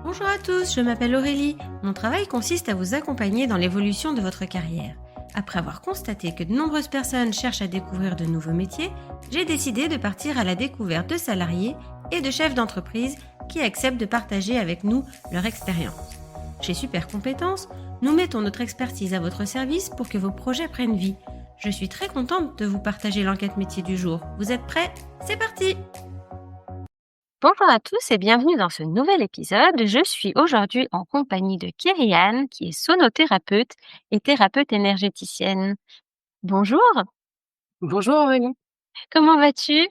Bonjour à tous, je m'appelle Aurélie. Mon travail consiste à vous accompagner dans l'évolution de votre carrière. Après avoir constaté que de nombreuses personnes cherchent à découvrir de nouveaux métiers, j'ai décidé de partir à la découverte de salariés et de chefs d'entreprise qui acceptent de partager avec nous leur expérience. Chez Super Compétences, nous mettons notre expertise à votre service pour que vos projets prennent vie. Je suis très contente de vous partager l'enquête métier du jour. Vous êtes prêts? C'est parti! Bonjour à tous et bienvenue dans ce nouvel épisode. Je suis aujourd'hui en compagnie de Kyrian, qui est sonothérapeute et thérapeute énergéticienne. Bonjour, Bonjour Aurélie. comment vas-tu?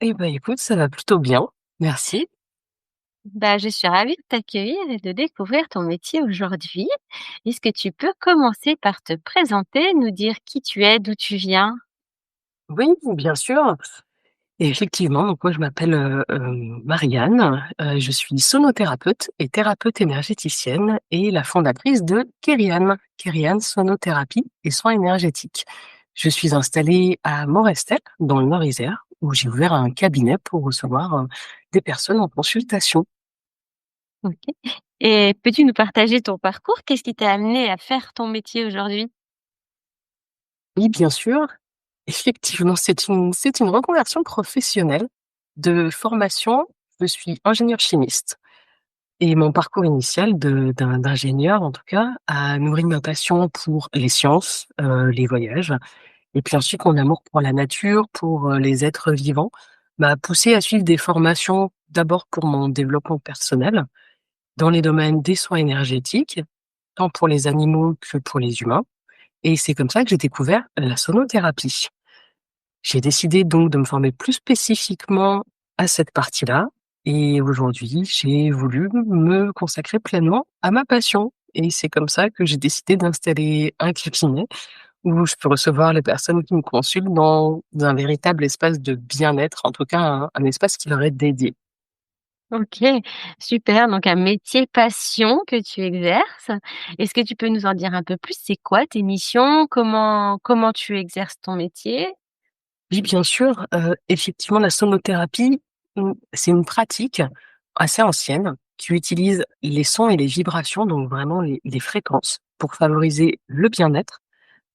Eh ben écoute, ça va plutôt bien, merci. Je suis ravie de t'accueillir et de découvrir ton métier aujourd'hui. Est-ce que tu peux commencer par te présenter, nous dire qui tu es, d'où tu viens? Oui, bien sûr. Et effectivement, donc moi je m'appelle, Marianne, je suis sonothérapeute et thérapeute énergéticienne et la fondatrice de Kérian. Kérian Sonothérapie et soins énergétiques. Je suis installée à Morestel, dans le Nord-Isère, où j'ai ouvert un cabinet pour recevoir, des personnes en consultation. Ok. Et peux-tu nous partager ton parcours? Qu'est-ce qui t'a amené à faire ton métier aujourd'hui? Oui, bien sûr. Effectivement, c'est une reconversion professionnelle. De formation, je suis ingénieure chimiste et mon parcours initial d'ingénieur, en tout cas, a nourri ma passion pour les sciences, les voyages et puis ensuite mon amour pour la nature, pour, les êtres vivants, m'a poussé à suivre des formations, d'abord pour mon développement personnel, dans les domaines des soins énergétiques, tant pour les animaux que pour les humains, et c'est comme ça que j'ai découvert la sonothérapie. J'ai décidé donc de me former plus spécifiquement à cette partie-là et aujourd'hui, j'ai voulu me consacrer pleinement à ma passion et c'est comme ça que j'ai décidé d'installer un cabinet où je peux recevoir les personnes qui me consultent dans un véritable espace de bien-être, en tout cas un espace qui leur est dédié. OK, super, donc un métier passion que tu exerces. Est-ce que tu peux nous en dire un peu plus? C'est quoi tes missions? Comment tu exerces ton métier? Oui, bien sûr, effectivement, la sonothérapie, c'est une pratique assez ancienne qui utilise les sons et les vibrations, donc vraiment les fréquences, pour favoriser le bien-être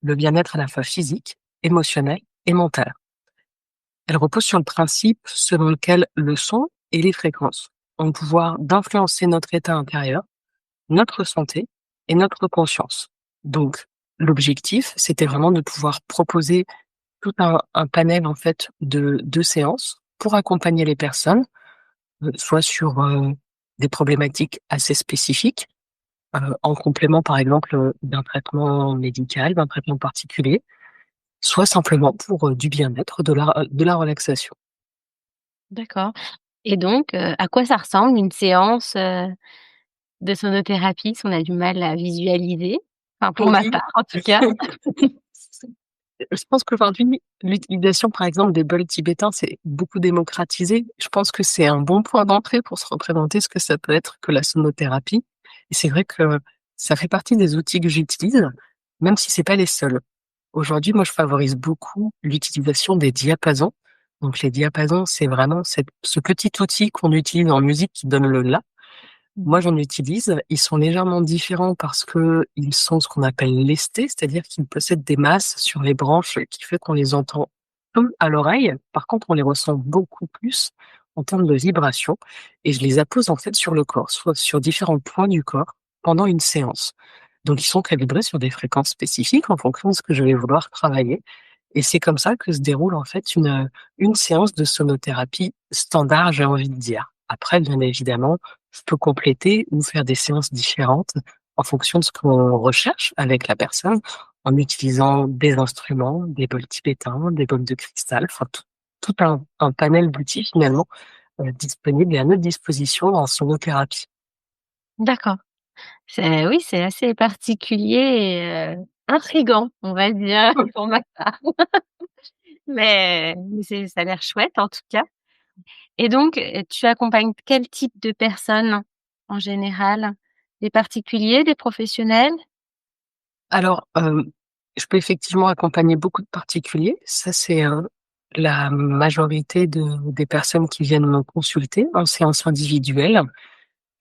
à la fois physique, émotionnel et mental. Elle repose sur le principe selon lequel le son et les fréquences ont le pouvoir d'influencer notre état intérieur, notre santé et notre conscience. Donc, l'objectif, c'était vraiment de pouvoir proposer tout un panel en fait de séances pour accompagner les personnes, soit sur, des problématiques assez spécifiques, en complément par exemple, d'un traitement médical, d'un traitement particulier, soit simplement pour, du bien-être, de la relaxation. D'accord, et donc à quoi ça ressemble une séance, de sonothérapie si on a du mal à visualiser? Enfin pour ma Oui. part en tout cas. Je pense qu'aujourd'hui, l'utilisation, par exemple, des bols tibétains, c'est beaucoup démocratisé. Je pense que c'est un bon point d'entrée pour se représenter ce que ça peut être que la sonothérapie. Et c'est vrai que ça fait partie des outils que j'utilise, même si c'est pas les seuls. Aujourd'hui, moi, je favorise beaucoup l'utilisation des diapasons. Donc, les diapasons, c'est vraiment ce petit outil qu'on utilise en musique qui donne le la. Moi, j'en utilise. Ils sont légèrement différents parce que ils sont ce qu'on appelle lestés, c'est-à-dire qu'ils possèdent des masses sur les branches qui fait qu'on les entend peu à l'oreille. Par contre, on les ressent beaucoup plus en termes de vibration et je les appose en fait sur le corps, soit sur différents points du corps pendant une séance. Donc, ils sont calibrés sur des fréquences spécifiques en fonction de ce que je vais vouloir travailler et c'est comme ça que se déroule en fait une séance de sonothérapie standard, j'ai envie de dire. Après, bien évidemment, je peux compléter ou faire des séances différentes en fonction de ce qu'on recherche avec la personne, en utilisant des instruments, des bols tibétains, des bols de cristal, enfin tout un panel d'outils finalement, disponibles et à notre disposition en sonothérapie. D'accord, c'est oui, c'est assez particulier et intriguant, on va dire pour ma part. Mais c'est ça a l'air chouette en tout cas. Et donc, tu accompagnes quel type de personnes en général? Des particuliers, des professionnels? Alors, je peux effectivement accompagner beaucoup de particuliers. Ça, c'est, la majorité des personnes qui viennent me consulter en séance individuelle.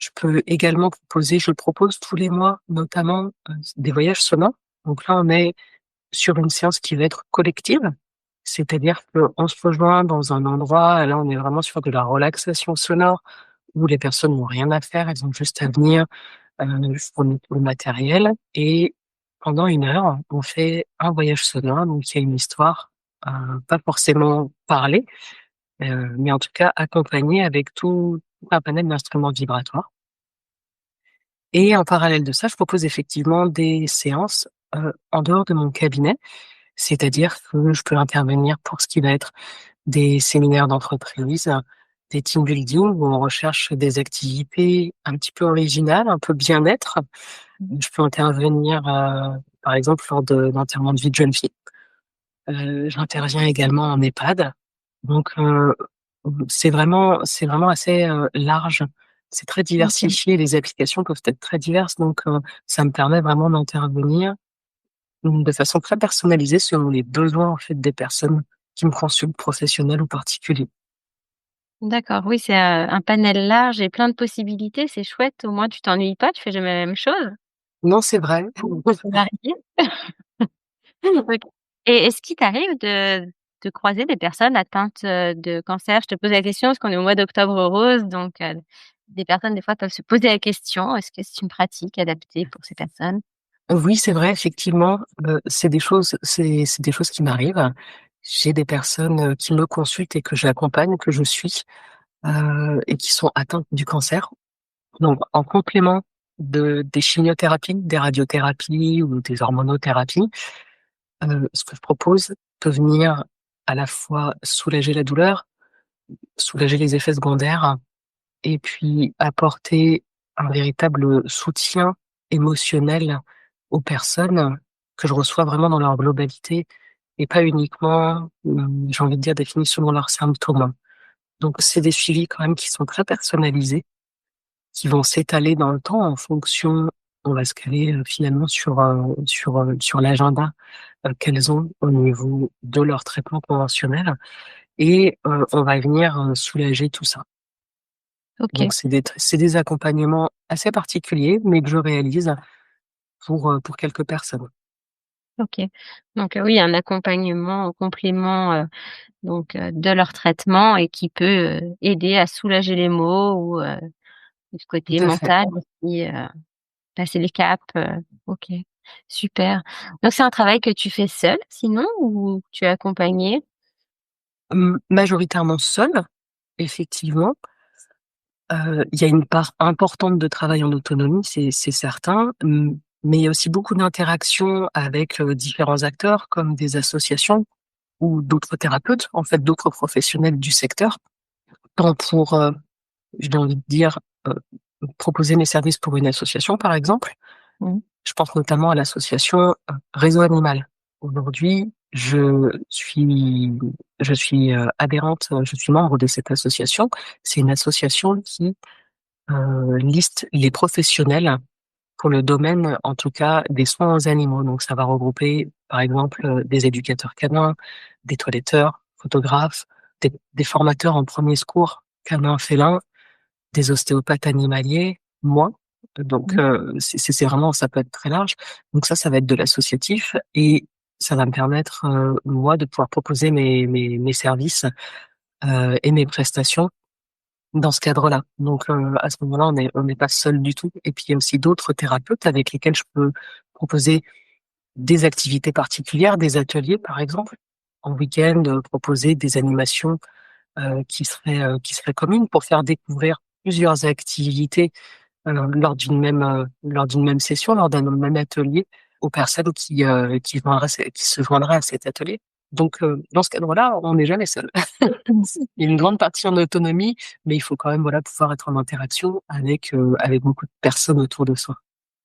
Je peux également proposer je propose tous les mois notamment, des voyages sonores. Donc là, on est sur une séance qui va être collective, c'est-à-dire qu'on se rejoint dans un endroit, là, on est vraiment sur de la relaxation sonore où les personnes n'ont rien à faire, elles ont juste à venir, fournir tout le matériel et pendant 1 heure, on fait un voyage sonore, donc il y a une histoire, pas forcément parlée, mais en tout cas accompagnée avec tout un panel d'instruments vibratoires. Et en parallèle de ça, je propose effectivement des séances, en dehors de mon cabinet. C'est-à-dire que je peux intervenir pour ce qui va être des séminaires d'entreprise, des team building où on recherche des activités un petit peu originales, un peu bien-être. Je peux intervenir, par exemple lors d'enterrements de vie de jeunes filles. J'interviens également en EHPAD. Donc, c'est vraiment assez, large. C'est très OK. diversifié, les applications peuvent être très diverses, donc ça me permet vraiment d'intervenir, de façon très personnalisée selon les besoins, en fait, des personnes qui me consultent, professionnels ou particuliers. D'accord, oui, c'est, un panel large et plein de possibilités, c'est chouette, au moins tu t'ennuies pas, tu fais jamais la même chose. Non, c'est vrai. C'est varié. OK. Et est-ce qu'il t'arrive de croiser des personnes atteintes, de cancer? Je te pose la question parce qu'on est au mois d'Octobre rose, donc des personnes, des fois, peuvent se poser la question: «Est-ce que c'est une pratique adaptée pour ces personnes?» Oui, c'est vrai, effectivement, c'est des choses qui m'arrivent. J'ai des personnes, qui me consultent et que j'accompagne, que je suis, et qui sont atteintes du cancer. Donc en complément des chimiothérapies, des radiothérapies ou des hormonothérapies, ce que je propose peut venir à la fois soulager la douleur, soulager les effets secondaires et puis apporter un véritable soutien émotionnel aux personnes que je reçois vraiment dans leur globalité et pas uniquement, j'ai envie de dire, définis selon leurs symptômes. Donc c'est des suivis quand même qui sont très personnalisés, qui vont s'étaler dans le temps en fonction on va se caler, finalement sur l'agenda, qu'elles ont au niveau de leur traitement conventionnel et on va venir, soulager tout ça. OK, Donc c'est des accompagnements assez particuliers, mais que je réalise pour quelques personnes. OK. Donc oui, un accompagnement en complément, de leur traitement et qui peut, aider à soulager les maux ou du Tout côté à fait. mental aussi, passer les caps, OK, super. Donc c'est un travail que tu fais seul sinon ou tu es accompagné? Majoritairement seule, effectivement. Il y a une part importante de travail en autonomie, c'est certain, mais il y a aussi beaucoup d'interactions avec, différents acteurs comme des associations ou d'autres thérapeutes, en fait, d'autres professionnels du secteur, tant pour, j'ai envie de dire, heu, proposer mes services pour une association, par exemple. Mmh. Je pense notamment à l'association, Réseau Animal. Aujourd'hui, je suis, adhérente, je suis membre de cette association. C'est une association qui, liste les professionnels pour le domaine, en tout cas, des soins aux animaux. Donc ça va regrouper, par exemple, des éducateurs canins, des toiletteurs, photographes, des formateurs en premiers secours canins félins, des ostéopathes animaliers, moi. Donc Mmh. c'est vraiment ça peut être très large. Donc ça va être de l'associatif et ça va me permettre, moi, de pouvoir proposer mes services, et mes prestations dans ce cadre-là. Donc à ce moment-là, on n'est pas seul du tout et puis il y a aussi d'autres thérapeutes avec lesquels je peux proposer des activités particulières, des ateliers, par exemple. En week-end, proposer des animations, qui seraient communes pour faire découvrir plusieurs activités lors d'une même session, lors d'un même atelier aux personnes qui se joindraient à cet atelier. Donc, dans ce cadre-là, on n'est jamais seul. Il y a une grande partie en autonomie, mais il faut quand même, voilà, pouvoir être en interaction avec beaucoup de personnes autour de soi.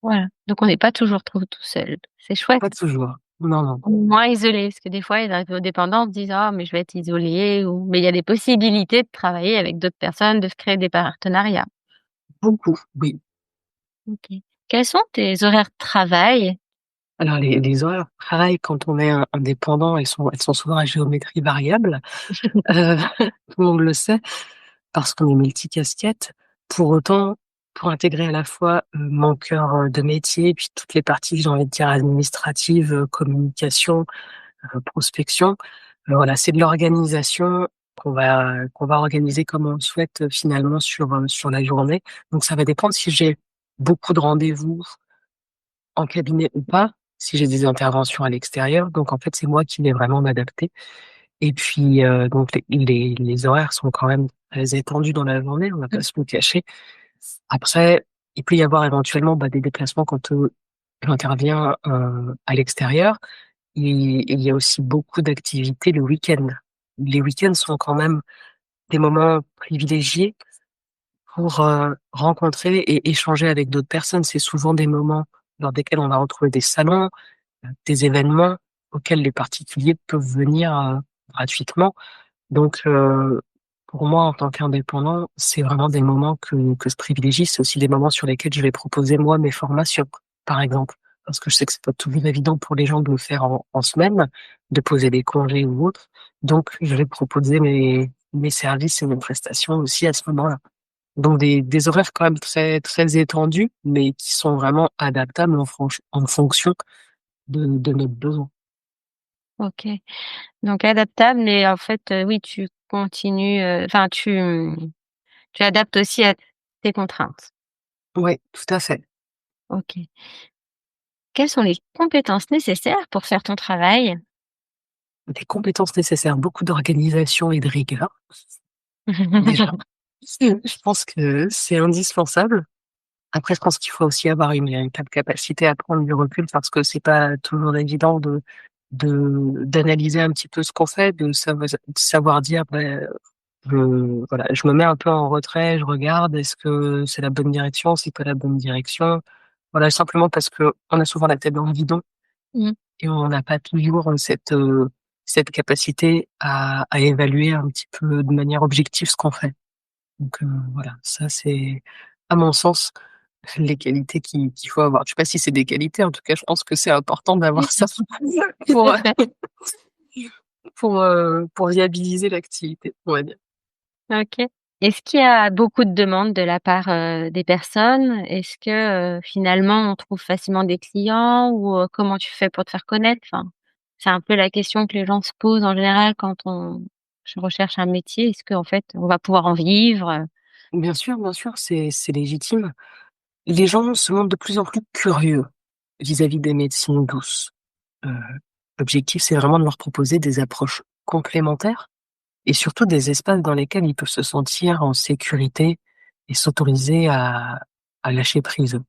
Voilà, donc on n'est pas toujours trop tout seul. C'est chouette. Pas toujours. Non, non. On est moins isolé, parce que des fois, les indépendants se disent: «Ah mais je vais être isolé» ou mais il y a des possibilités de travailler avec d'autres personnes, de se créer des partenariats. Beaucoup, oui. OK. Quels sont tes horaires de travail? Alors les horaires de travail quand on est indépendant, elles sont souvent à géométrie variable, heu, tout le monde le sait, parce qu'on est multicasquette. Pour autant, pour intégrer à la fois, mon cœur, de métier, puis toutes les parties, j'ai envie de dire administratives, communication, prospection. Voilà, c'est de l'organisation qu'on va organiser comme on le souhaite, finalement sur la journée. Donc ça va dépendre si j'ai beaucoup de rendez-vous en cabinet ou pas, si j'ai des interventions à l'extérieur. Donc en fait, c'est moi qui vais vraiment m'adapter. Et puis, donc les horaires sont quand même très étendus dans la journée, on va pas se le cacher. Après, il peut y avoir éventuellement, des déplacements quand, j'interviens, à l'extérieur. Et il y a aussi beaucoup d'activités le week-end. Les week-ends sont quand même des moments privilégiés pour, rencontrer et échanger avec d'autres personnes. C'est souvent des moments lors desquels on va retrouver des salons, des événements auxquels les particuliers peuvent venir, gratuitement. Donc, pour moi, en tant qu'indépendant, c'est vraiment des moments que je privilégie. C'est aussi des moments sur lesquels je vais proposer, moi, mes formations, par exemple. Parce que je sais que c'est pas toujours évident pour les gens de le faire en semaine, de poser des congés ou autre. Donc, je vais proposer mes services et mes prestations aussi à ce moment-là. Donc des horaires quand même très, très étendus, mais qui sont vraiment adaptables en fonction de notre besoin. OK. Donc adaptable, mais en fait, oui, tu continues, enfin tu adaptes aussi à tes contraintes. Ouais, tout à fait. OK. Quelles sont les compétences nécessaires pour faire ton travail? Des compétences nécessaires, beaucoup d'organisation et de rigueur, déjà. Je pense que c'est indispensable. Après, je pense qu'il faut aussi avoir une véritable capacité à prendre du recul parce que c'est pas toujours évident d'analyser un petit peu ce qu'on fait, de savoir dire, je me mets un peu en retrait, je regarde, est-ce que c'est la bonne direction, c'est pas la bonne direction? Voilà, simplement parce qu'on a souvent la tête dans le guidon Mmh. et on n'a pas toujours, cette capacité à évaluer un petit peu de manière objective ce qu'on fait. Donc, voilà, ça c'est, à mon sens, les qualités qu'il faut avoir. Je sais pas si c'est des qualités, en tout cas, je pense que c'est important Oui, d'avoir bien ça sûr, tout pour, à fait. pour viabiliser l'activité, on va dire. OK. Est-ce qu'il y a beaucoup de demandes de la part, des personnes? Est-ce que, finalement, on trouve facilement des clients ou, comment tu fais pour te faire connaître? Enfin, c'est un peu la question que les gens se posent en général quand on je recherche un métier. Est-ce qu'en fait, on va pouvoir en vivre? Bien sûr, c'est légitime. Les gens se montrent de plus en plus curieux vis-à-vis des médecines douces. Heu, L'objectif, c'est vraiment de leur proposer des approches complémentaires et surtout des espaces dans lesquels ils peuvent se sentir en sécurité et s'autoriser à lâcher prise.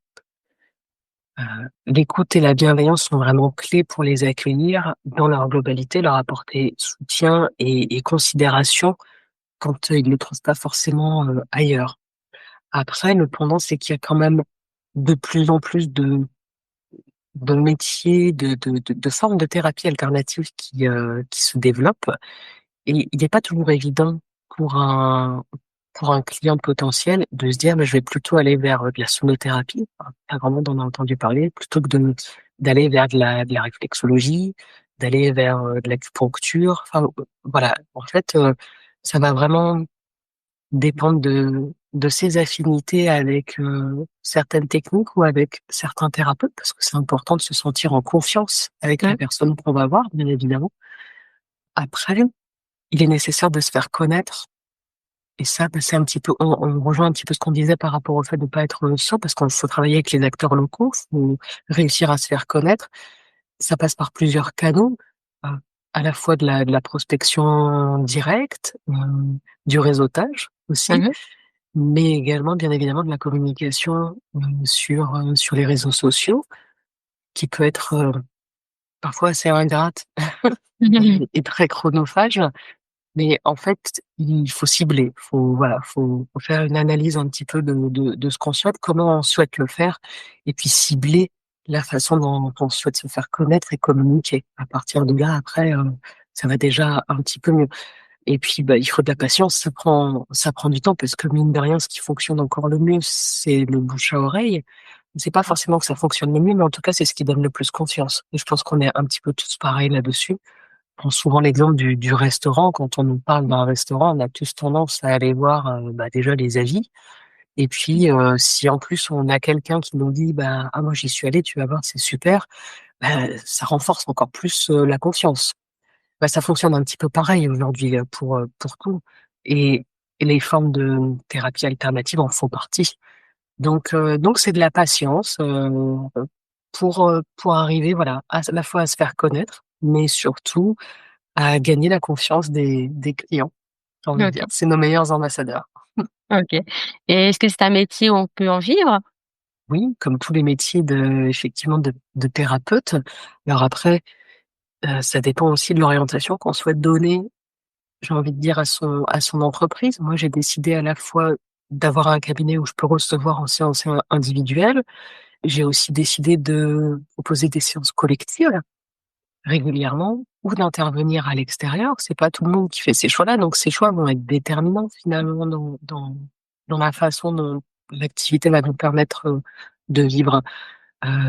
L'écoute et la bienveillance sont vraiment clés pour les accueillir dans leur globalité, leur apporter soutien et considération quand, ils ne le trouvent pas forcément, ailleurs. Après, le pendant, c'est qu'il y a quand même de plus en plus de métiers, de formes de thérapie alternatives qui se développent et il n'est pas toujours évident pour un client potentiel de se dire: «Mais je vais plutôt aller vers, de la sonothérapie», enfin, pas grand monde en a entendu parler, plutôt que d'aller vers de la réflexologie, d'aller vers, de l'acupuncture. Enfin, voilà. En fait, ça va vraiment dépendre de ses affinités avec, certaines techniques ou avec certains thérapeutes, parce que c'est important de se sentir en confiance avec la Mmh. personne qu'on va voir, bien évidemment. Après, il est nécessaire de se faire connaître et ça, c'est un petit peu, on rejoint un petit peu ce qu'on disait par rapport au fait de ne pas être, seul parce qu'on faut travailler avec les acteurs locaux, faut réussir à se faire connaître. Ça passe par plusieurs canaux, heu, à la fois de la prospection directe, du réseautage aussi, Mmh. mais également, bien évidemment, de la communication, sur les réseaux sociaux qui peut être, parfois assez ingrate et très chronophage. Mais en fait, il faut cibler, faut faire une analyse un petit peu de ce qu'on souhaite, comment on souhaite le faire et puis cibler la façon dont on souhaite se faire connaître et communiquer. À partir de là, après, ça va déjà un petit peu mieux et puis, il faut de la patience, ça prend du temps parce que mine de rien, ce qui fonctionne encore le mieux, c'est le bouche à oreille. C'est pas forcément que ça fonctionne le mieux, mais en tout cas, c'est ce qui donne le plus confiance et je pense qu'on est un petit peu tous pareils là-dessus. Je prends souvent l'exemple du restaurant. Quand on nous parle d'un restaurant, on a tous tendance à aller voir, déjà les avis Et puis, si en plus on a quelqu'un qui nous dit: «Bah, ah moi j'y suis allé, tu vas voir, c'est super», bah, ça renforce encore plus, la confiance. Bah, ça fonctionne un petit peu pareil aujourd'hui, pour tout et et les formes de thérapie alternative en font partie. Donc c'est de la patience, pour arriver, voilà, à la fois à se faire connaître, mais surtout à gagner la confiance des clients, j'ai envie de dire. OK, C'est nos meilleurs ambassadeurs. OK. Et est-ce que c'est un métier où on peut en vivre? Oui, comme tous les métiers effectivement de thérapeute. Alors après, ça dépend aussi de l'orientation qu'on souhaite donner, j'ai envie de dire, à son entreprise. Moi, j'ai décidé à la fois d'avoir un cabinet où je peux recevoir en séance individuelle. J'ai aussi décidé de proposer des séances collectives régulièrement ou d'intervenir à l'extérieur. C'est pas tout le monde qui fait ces choix-là, donc ces choix vont être déterminants finalement dans la façon dont l'activité va nous permettre, de vivre.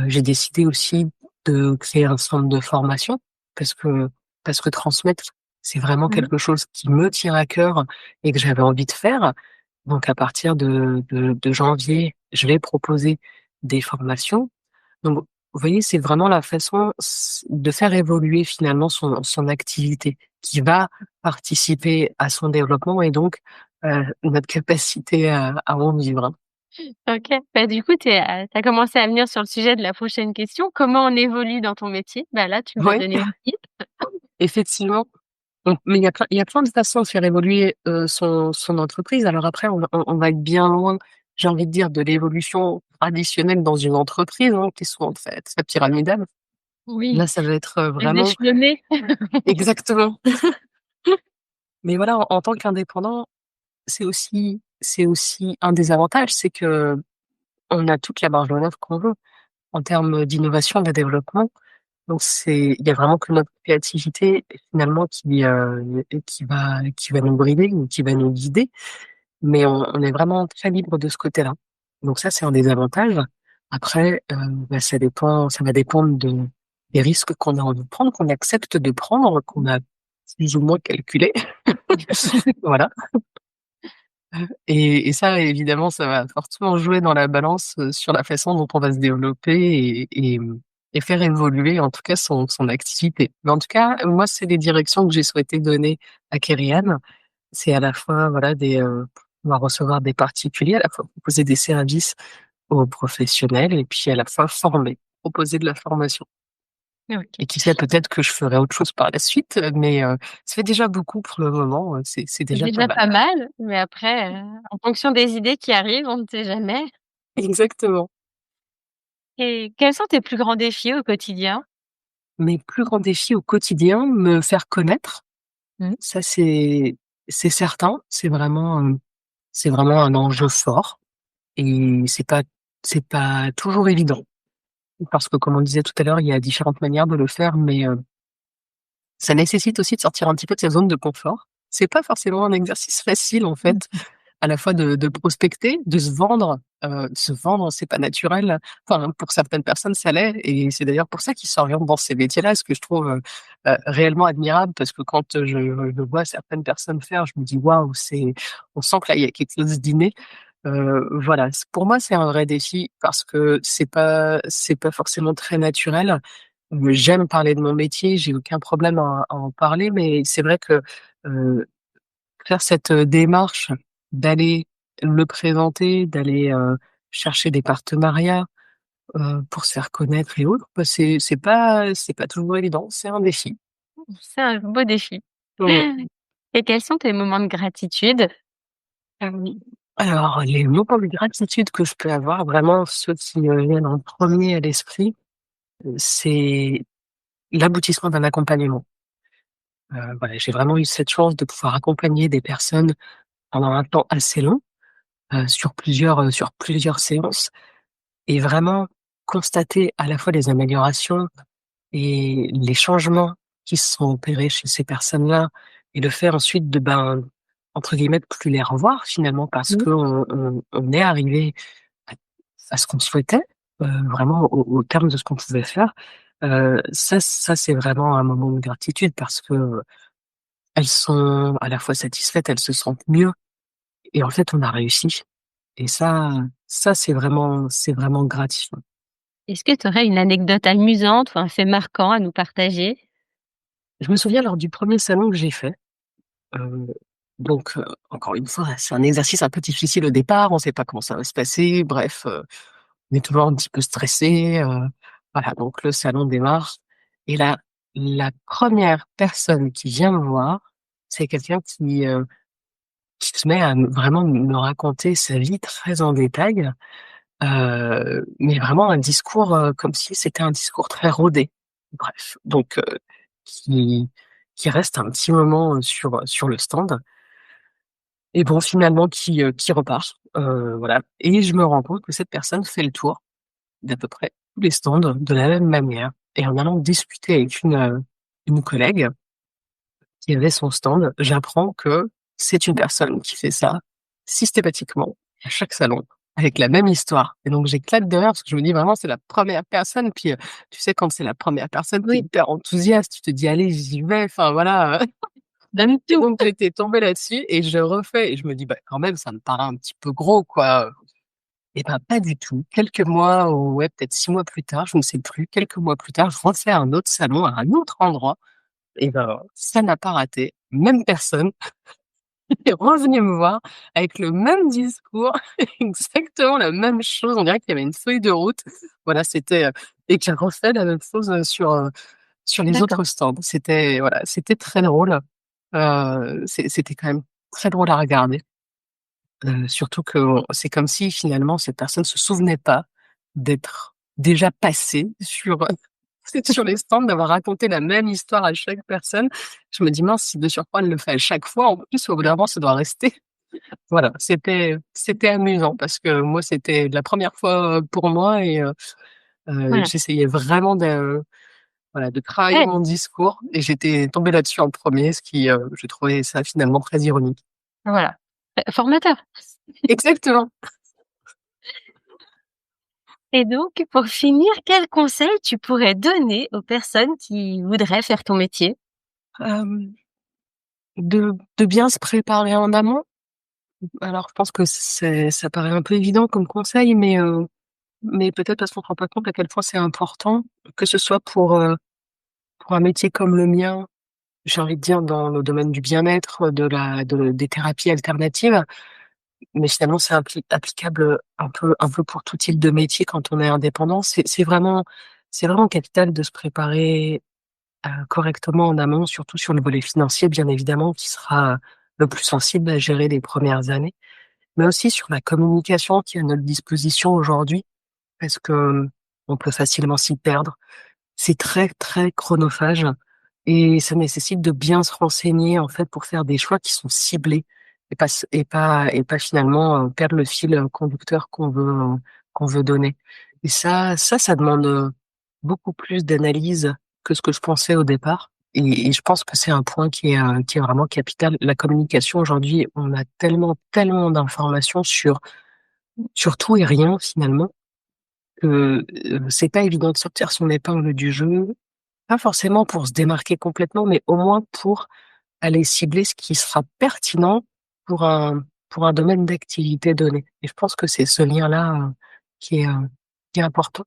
J'ai décidé aussi de créer un centre de formation parce que transmettre, c'est vraiment Mmh. quelque chose qui me tient à cœur et que j'avais envie de faire. Donc à partir de janvier, je vais proposer des formations. Donc vous voyez, c'est vraiment la façon de faire évoluer finalement son activité qui va participer à son développement et donc, notre capacité à en vivre, hein. OK. Bah, du coup, tu as commencé à venir sur le sujet de la prochaine question. Comment on évolue dans ton métier? Bah, là, tu me l'as Ouais, donné aussi. effectivement. Donc mais il y a plein de façons de faire évoluer, son entreprise. Alors après on va être bien loin, j'ai envie de dire, de l'évolution traditionnelle dans une entreprise, hein, qui est souvent très pyramidale. Oui, Là, ça va être, très vraiment échelonné. exactement. Mais voilà, en tant qu'indépendant, c'est aussi un des avantages, c'est qu'on a toute la marge de manœuvre qu'on veut en termes d'innovation, de développement. Donc il y a vraiment que notre créativité finalement qui va nous brider ou qui va nous guider, mais on est vraiment très libre de ce côté-là. Donc ça, c'est un des avantages. Après, bah, ça va dépendre des risques qu'on a envie de prendre, qu'on accepte de prendre, qu'on a plus ou moins calculés. Voilà. Et ça, évidemment, ça va fortement jouer dans la balance, sur la façon dont on va se développer et faire évoluer, en tout cas, son activité. Mais en tout cas, moi, c'est les directions que j'ai souhaité donner à Kériane. C'est à la fois, voilà, pouvoir recevoir des particuliers, à la fois proposer des services aux professionnels et puis à la fois former, proposer de la formation. OK. Et qui sait, peut-être que je ferai autre chose par la suite, mais ça fait déjà beaucoup pour le moment, c'est C'est déjà pas déjà mal. pas mal, mais après, en fonction des idées qui arrivent, on ne sait jamais. Exactement. Et quels sont tes plus grands défis au quotidien? Mes plus grands défis au quotidien, me faire connaître, Mmh. ça c'est certain, c'est vraiment un enjeu fort et c'est pas toujours évident parce que comme on disait tout à l'heure, il y a différentes manières de le faire, mais ça nécessite aussi de sortir un petit peu de sa zone de confort. C'est pas forcément un exercice facile en fait, à la fois de prospecter, de se vendre. Se vendre, c'est pas naturel. Enfin, pour certaines personnes, ça l'est et c'est d'ailleurs pour ça qu'ils s'orientent dans ces métiers-là, ce que je trouve, réellement admirable parce que quand, je vois certaines personnes faire, je me dis: «Waouh, on sent que là, il y a quelque chose d'inné». Voilà, pour moi, c'est un vrai défi parce que c'est pas forcément très naturel. J'aime parler de mon métier, j'ai aucun problème à en parler, mais c'est vrai que, heu, faire cette, démarche d'aller le présenter, d'aller, chercher des partenariats, pour se faire connaître et autres, bah, c'est pas toujours évident, c'est un défi. C'est un beau défi. Mmh. Et quels sont tes moments de gratitude? Oui. Alors les moments de gratitude que je peux avoir, vraiment ceux qui me viennent en premier à l'esprit, c'est l'aboutissement d'un accompagnement. Voilà, j'ai vraiment eu cette chance de pouvoir accompagner des personnes pendant un temps assez long, sur plusieurs séances et vraiment constater à la fois les améliorations et les changements qui se sont opérés chez ces personnes-là et le fait ensuite entre guillemets, «de plus les revoir» finalement parce Mmh. qu'on est arrivé à ce qu'on souhaitait, vraiment au terme de ce qu'on pouvait faire. Ça c'est vraiment un moment de gratitude parce que elles sont à la fois satisfaites, elles se sentent mieux et en fait on a réussi Et ça c'est vraiment gratifiant. Est-ce que tu aurais une anecdote amusante ou un fait marquant à nous partager? Je me souviens lors du premier salon que j'ai fait, heu, donc encore une fois, c'est un exercice un peu difficile au départ, on ne sait pas comment ça va se passer, bref, on est toujours un petit peu stressé, voilà, donc le salon démarre et là, la première personne qui vient me voir, c'est quelqu'un qui se met à vraiment me raconter sa vie très en détail, mais vraiment un discours, comme si c'était un discours très rodé. Bref, donc qui qui reste un petit moment, sur le stand et bon finalement qui repart, voilà et je me rends compte que cette personne fait le tour d'à peu près tous les stands de la même manière et en allant discuter avec une collègue qui avait son stand, j'apprends que c'est une personne qui fait ça systématiquement à chaque salon avec la même histoire et donc j'éclate de rire parce que je me dis vraiment c'est la première personne puis, tu sais quand c'est la première personne, tu es Oui, hyper enthousiaste, tu te dis: «Allez j'y vais», enfin voilà, donne et tout. donc j'étais tombée là-dessus et je refais et je me dis: «Bah, quand même ça me paraît un petit peu gros quoi», et ben, pas du tout. Quelques mois ou ouais peut-être 6 mois plus tard, je ne sais plus, quelques mois plus tard, je refais un autre salon à un autre endroit et ben, ça n'a pas raté. Même personne est revenu me voir avec le même discours, exactement la même chose. On dirait qu'il y avait une feuille de route. Voilà, c'était, et qui a refait la même chose, sur les D'accord. autres stands. C'était voilà, c'était très drôle. C'était quand même très drôle à regarder, surtout que c'est comme si finalement cette personne se souvenait pas d'être déjà passée sur les stands, d'avoir raconté la même histoire à chaque personne. Je me dis: «Mince, si de surcroît elle le fait à chaque fois, en plus, au bout d'un moment, ça doit rester». Voilà, c'était amusant parce que moi, c'était la première fois, pour moi et Voilà. j'essayais vraiment de, voilà, de travailler Ouais, mon discours et j'étais tombée là-dessus en premier, ce qui, j'ai trouvé ça finalement très ironique. voilà. Formateur. Exactement. Et donc, pour finir, quels conseils tu pourrais donner aux personnes qui voudraient faire ton métier? Hem, de bien se préparer en amont. Alors je pense que ça paraît un peu évident comme conseil, mais peut-être parce qu'on se rend pas compte à quel point c'est important, que ce soit pour un métier comme le mien, j'ai envie de dire dans le domaine du bien-être, des thérapies alternatives, mais finalement c'est applicable, un peu pour tout type de métier quand on est indépendant. C'est vraiment capital de se préparer, correctement en amont, surtout sur le volet financier bien évidemment, qui sera le plus sensible à gérer les premières années, mais aussi sur la communication qui est à notre disposition aujourd'hui parce que, on peut facilement s'y perdre. C'est très, très chronophage et ça nécessite de bien se renseigner, en fait, pour faire des choix qui sont ciblés et pas finalement, perdre le fil, conducteur qu'on veut donner et ça demande, beaucoup plus d'analyse que ce que je pensais au départ et je pense que c'est un point qui est vraiment capital. La communication aujourd'hui, on a tellement, tellement d'informations sur tout et rien finalement que, c'est pas évident de sortir son épingle du jeu. Pas forcément pour se démarquer complètement, mais au moins pour aller cibler ce qui sera pertinent pour un pour un domaine d'activité donné et je pense que c'est ce lien-là, qui est, qui est important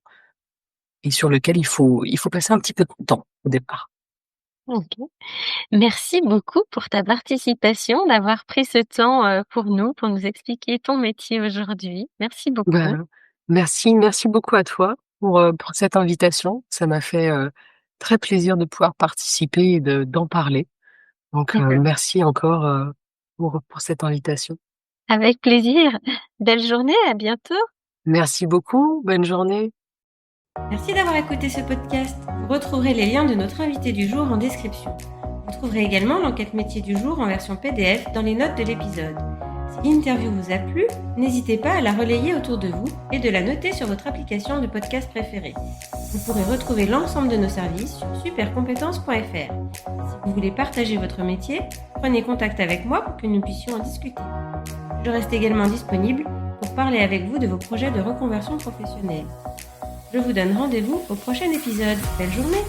et sur lequel il faut passer un petit peu de temps au départ. OK. Merci beaucoup pour ta participation, d'avoir pris ce temps, pour nous, pour nous expliquer ton métier aujourd'hui. Merci Bah, beaucoup. merci beaucoup à toi pour cette invitation. Ça m'a fait, très plaisir de pouvoir participer et d'en parler. Donc, merci encore, pour cette invitation. Avec plaisir. Belle journée, à bientôt. Merci beaucoup, bonne journée. Merci d'avoir écouté ce podcast. Vous retrouverez les liens de notre invité du jour en description. Vous trouverez également l'enquête métier du jour en version PDF dans les notes de l'épisode. Si l'interview vous a plu, n'hésitez pas à la relayer autour de vous et de la noter sur votre application de podcast préférée. Vous pourrez retrouver l'ensemble de nos services sur supercompétences.fr. Si vous voulez partager votre métier, prenez contact avec moi pour que nous puissions en discuter. Je reste également disponible pour parler avec vous de vos projets de reconversion professionnelle. Je vous donne rendez-vous au prochain épisode. Belle journée!